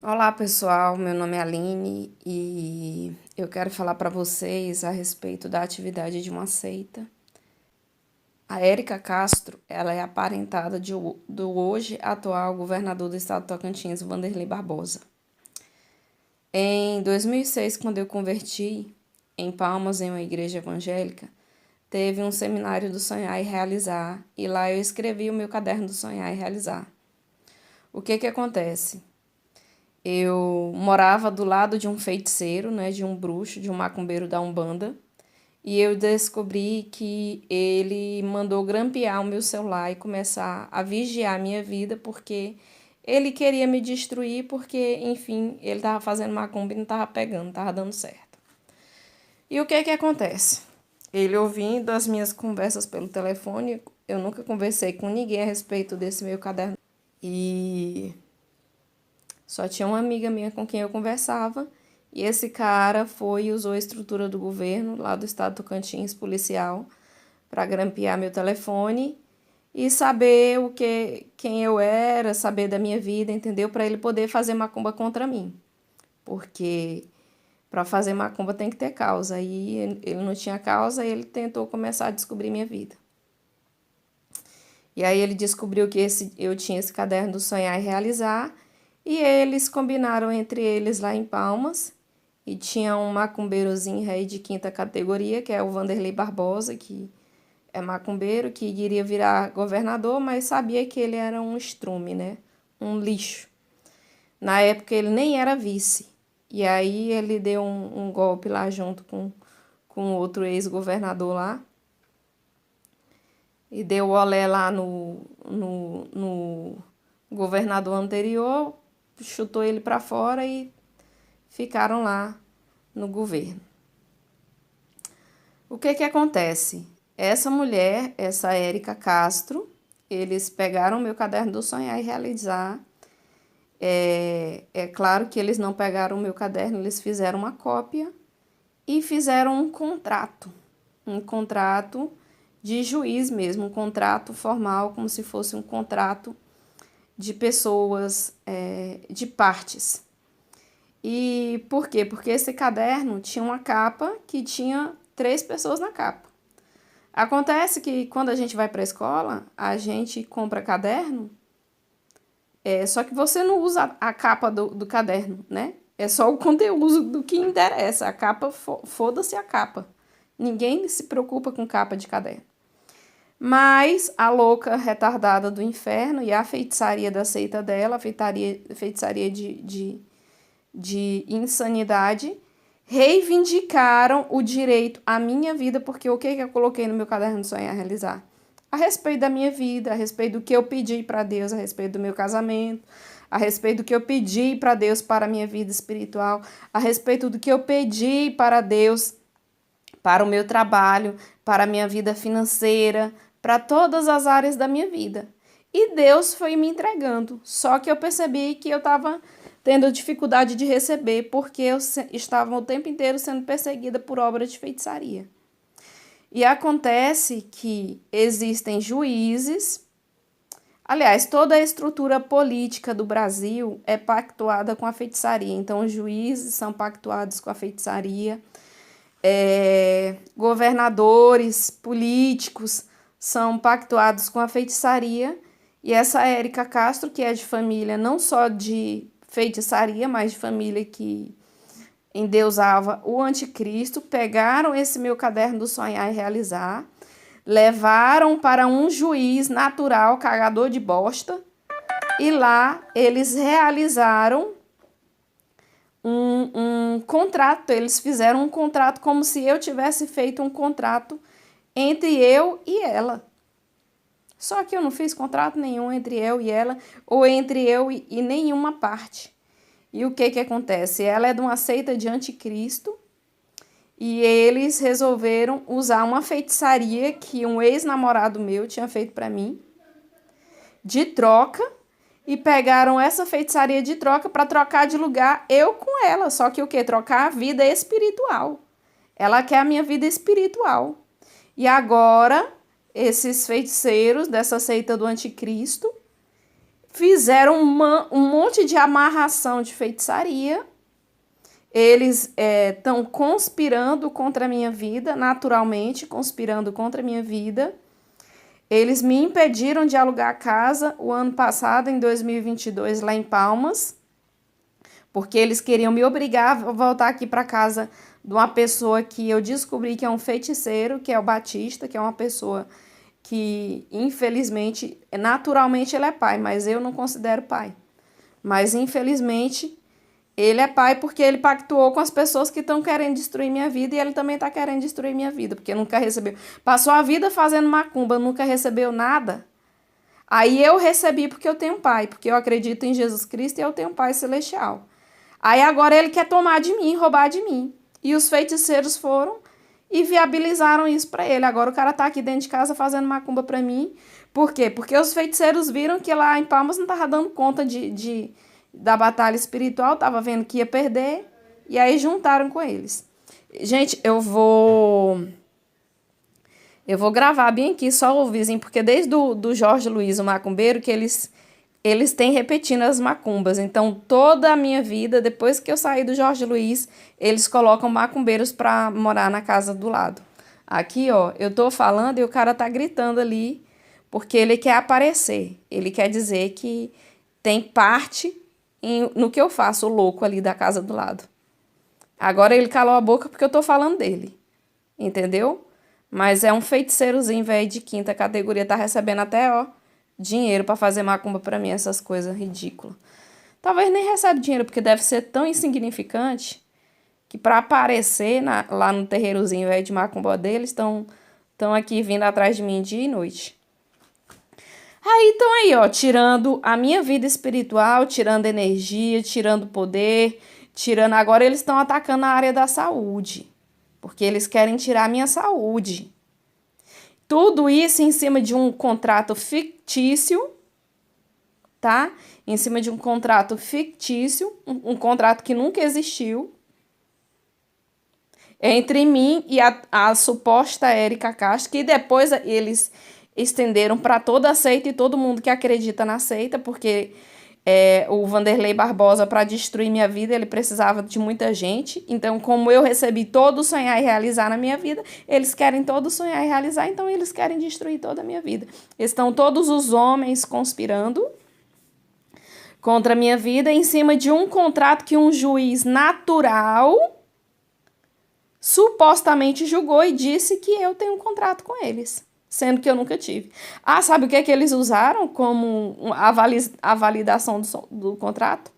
Olá pessoal, meu nome é Aline e eu quero falar para vocês a respeito da atividade de uma seita. A Érica Castro, ela é aparentada do hoje atual governador do estado de Tocantins, Wanderley Barbosa. Em 2006, quando eu converti em Palmas, em uma igreja evangélica, teve um seminário do Sonhar e Realizar e lá eu escrevi o meu caderno do Sonhar e Realizar. O que acontece? Eu morava do lado de um feiticeiro, né, de um bruxo, de um macumbeiro da Umbanda, e eu descobri que ele mandou grampear o meu celular e começar a vigiar a minha vida, porque ele queria me destruir, porque, enfim, ele estava fazendo macumba e não estava pegando, não estava dando certo. E o que acontece? Ele ouvindo as minhas conversas pelo telefone, eu nunca conversei com ninguém a respeito desse meu caderno. E só tinha uma amiga minha com quem eu conversava, e esse cara foi e usou a estrutura do governo, lá do estado do Tocantins, policial, para grampear meu telefone e saber quem eu era, saber da minha vida, entendeu? Para ele poder fazer macumba contra mim. Porque para fazer macumba tem que ter causa. E ele não tinha causa, ele tentou começar a descobrir minha vida. E aí ele descobriu que eu tinha esse caderno do Sonhar e Realizar, e eles combinaram entre eles lá em Palmas, e tinha um macumbeirozinho rei de quinta categoria, que é o Wanderley Barbosa, que é macumbeiro, que iria virar governador, mas sabia que ele era um estrume, né? Um lixo. Na época ele nem era vice. E aí ele deu um golpe lá junto com outro ex-governador lá, e deu olé lá no governador anterior, chutou ele para fora e ficaram lá no governo. O que acontece? Essa mulher, essa Érica Castro, eles pegaram meu caderno do Sonhar e Realizar. É claro que eles não pegaram o meu caderno, eles fizeram uma cópia e fizeram um contrato de juiz mesmo, um contrato formal, como se fosse um contrato de pessoas, de partes. E por quê? Porque esse caderno tinha uma capa que tinha 3 pessoas na capa. Acontece que quando a gente vai para a escola, a gente compra caderno, só que você não usa a capa do caderno, né? É só o conteúdo do que interessa. A capa, foda-se a capa. Ninguém se preocupa com capa de caderno. Mas a louca retardada do inferno e a feitiçaria da seita dela, a feitiçaria de insanidade, reivindicaram o direito à minha vida, porque o que eu coloquei no meu caderno de Sonhar Realizar? A respeito da minha vida, a respeito do que eu pedi para Deus, a respeito do meu casamento, a respeito do que eu pedi para Deus para a minha vida espiritual, a respeito do que eu pedi para Deus para o meu trabalho, para a minha vida financeira, para todas as áreas da minha vida. E Deus foi me entregando. Só que eu percebi que eu estava tendo dificuldade de receber, porque eu estava o tempo inteiro sendo perseguida por obra de feitiçaria. E acontece que existem juízes. Aliás, toda a estrutura política do Brasil é pactuada com a feitiçaria. Então, os juízes são pactuados com a feitiçaria. Governadores, políticos são pactuados com a feitiçaria. E essa Érica Castro, que é de família não só de feitiçaria, mas de família que endeusava o anticristo, pegaram esse meu caderno do Sonhar e Realizar, levaram para um juiz natural, cagador de bosta, e lá eles realizaram um contrato. Eles fizeram um contrato como se eu tivesse feito um contrato entre eu e ela. Só que eu não fiz contrato nenhum entre eu e ela, ou entre eu e nenhuma parte. E o que acontece? Ela é de uma seita de anticristo, e eles resolveram usar uma feitiçaria que um ex-namorado meu tinha feito para mim, de troca, e pegaram essa feitiçaria de troca para trocar de lugar eu com ela. Só que o quê? Trocar a vida espiritual. Ela quer a minha vida espiritual. E agora, esses feiticeiros dessa seita do anticristo, fizeram um monte de amarração de feitiçaria. Eles estão conspirando contra a minha vida, naturalmente conspirando contra a minha vida. Eles me impediram de alugar a casa o ano passado, em 2022, lá em Palmas, porque eles queriam me obrigar a voltar aqui para casa de uma pessoa que eu descobri que é um feiticeiro, que é o Batista, que é uma pessoa que, infelizmente, naturalmente ele é pai, mas eu não considero pai. Mas, infelizmente, ele é pai porque ele pactuou com as pessoas que estão querendo destruir minha vida e ele também está querendo destruir minha vida, porque nunca recebeu. Passou a vida fazendo macumba, nunca recebeu nada. Aí eu recebi porque eu tenho um pai, porque eu acredito em Jesus Cristo e eu tenho um pai celestial. Aí agora ele quer tomar de mim, roubar de mim. E os feiticeiros foram e viabilizaram isso para ele. Agora o cara tá aqui dentro de casa fazendo macumba para mim. Por quê? Porque os feiticeiros viram que lá em Palmas não tava dando conta da batalha espiritual, tava vendo que ia perder, e aí juntaram com eles. Gente, eu vou gravar bem aqui só o vizinho, porque desde do Jorge Luiz, o macumbeiro, que eles têm repetindo as macumbas. Então, toda a minha vida, depois que eu saí do Jorge Luiz, eles colocam macumbeiros para morar na casa do lado. Aqui, ó, eu tô falando e o cara tá gritando ali, porque ele quer aparecer. Ele quer dizer que tem parte no que eu faço, o louco ali da casa do lado. Agora ele calou a boca porque eu tô falando dele. Entendeu? Mas é um feiticeirozinho, velho, de quinta categoria, tá recebendo até, ó, dinheiro pra fazer macumba pra mim, essas coisas ridículas. Talvez nem recebe dinheiro, porque deve ser tão insignificante que pra aparecer lá no terreirozinho, velho, de macumba deles, estão aqui vindo atrás de mim dia e noite. Aí estão aí, ó, tirando a minha vida espiritual, tirando energia, tirando poder, tirando... Agora eles estão atacando a área da saúde, porque eles querem tirar a minha saúde. Tudo isso em cima de um contrato fictício, tá? Em cima de um contrato fictício, um contrato que nunca existiu, entre mim e a suposta Érica Castro, que depois eles estenderam para toda a seita e todo mundo que acredita na seita, porque o Vanderlei Barbosa, para destruir minha vida, ele precisava de muita gente. Então, como eu recebi todo sonhar e realizar na minha vida, eles querem todo sonhar e realizar, então eles querem destruir toda a minha vida. Estão todos os homens conspirando contra a minha vida em cima de um contrato que um juiz natural supostamente julgou e disse que eu tenho um contrato com eles, sendo que eu nunca tive. Ah, sabe o que é que eles usaram como a validação do contrato?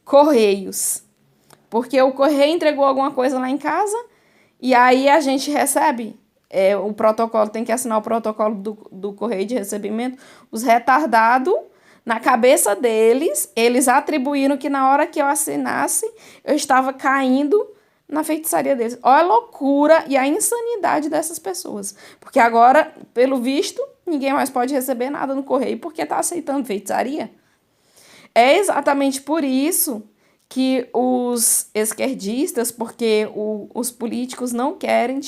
Correios. Porque o correio entregou alguma coisa lá em casa e aí a gente recebe, o protocolo, tem que assinar o protocolo do correio de recebimento. Os retardados, na cabeça deles, eles atribuíram que na hora que eu assinasse, eu estava caindo na feitiçaria deles. Olha a loucura e a insanidade dessas pessoas. Porque agora, pelo visto, ninguém mais pode receber nada no correio porque está aceitando feitiçaria. É exatamente por isso que os esquerdistas, porque os políticos não querem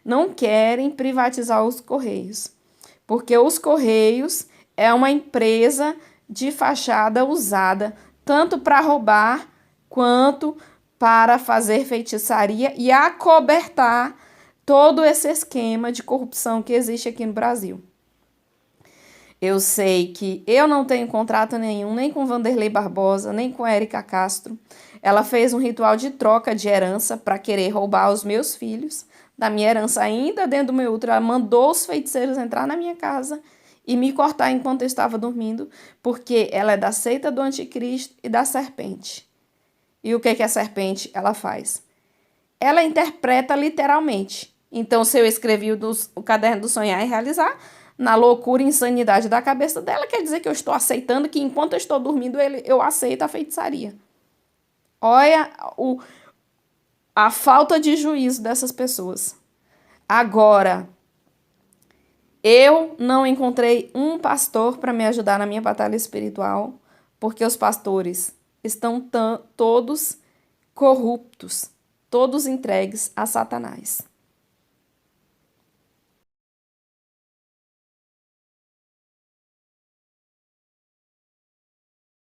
não querem privatizar os correios. Porque os correios é uma empresa de fachada usada tanto para roubar quanto para fazer feitiçaria e acobertar todo esse esquema de corrupção que existe aqui no Brasil. Eu sei que eu não tenho contrato nenhum, nem com Vanderlei Barbosa, nem com Érica Castro. Ela fez um ritual de troca de herança para querer roubar os meus filhos da minha herança ainda dentro do meu útero. Ela mandou os feiticeiros entrar na minha casa e me cortar enquanto eu estava dormindo, porque ela é da seita do anticristo e da serpente. E o que a serpente ela faz? Ela interpreta literalmente. Então, se eu escrevi o caderno do sonhar e realizar, na loucura e insanidade da cabeça dela, quer dizer que eu estou aceitando que enquanto eu estou dormindo, eu aceito a feitiçaria. Olha a falta de juízo dessas pessoas. Agora, eu não encontrei um pastor para me ajudar na minha batalha espiritual, porque os pastores estão todos corruptos, todos entregues a Satanás.